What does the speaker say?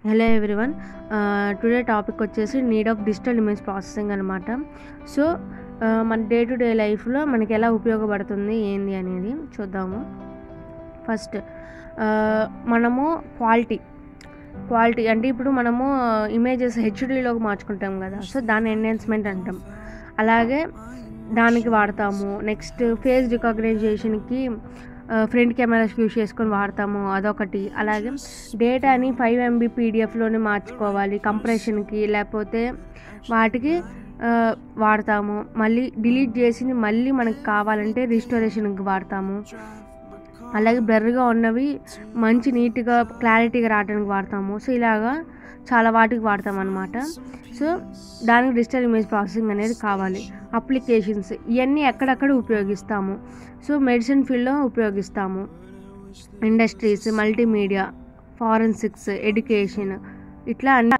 Hello everyone, today topic వచ్చేసి need of digital image processing అనమాట. So మన day to day లైఫ్లో మనకి ఎలా ఉపయోగపడుతుంది ఏంది అనేది చూద్దాము. ఫస్ట్ మనము క్వాలిటీ అంటే ఇప్పుడు మనము ఇమేజెస్ హెచ్డీలోకి మార్చుకుంటాం కదా, సో దాన్ని ఎన్హాన్స్మెంట్ అంటాం. అలాగే దానికి వాడతాము. నెక్స్ట్ ఫేస్ రికగ్నైజేషన్కి ఫ్రంట్ కెమెరాస్ యూజ్ చేసుకొని వాడతాము, అదొకటి. అలాగే డేటాని 5 MB పీడిఎఫ్లోనే మార్చుకోవాలి కంప్రెషన్కి, లేకపోతే వాటికి వాడతాము. మళ్ళీ డిలీట్ చేసి మళ్ళీ మనకు కావాలంటే రిస్టోరేషన్కి వాడతాము. అలాగే బ్లర్గా ఉన్నవి మంచి నీట్గా క్లారిటీగా రావడానికి వాడతాము. సో ఇలాగా చాలా వాటికి వాడతాం అన్నమాట. సో దానికి డిజిటల్ ఇమేజ్ ప్రాసెసింగ్ అనేది కావాలి. అప్లికేషన్స్ ఇవన్నీ ఎక్కడెక్కడ ఉపయోగిస్తాము. సో మెడిసిన్ ఫీల్డ్లో ఉపయోగిస్తాము, ఇండస్ట్రీస్, మల్టీమీడియా, ఫారెన్సిక్స్, ఎడ్యుకేషన్, ఇట్లా అన్ని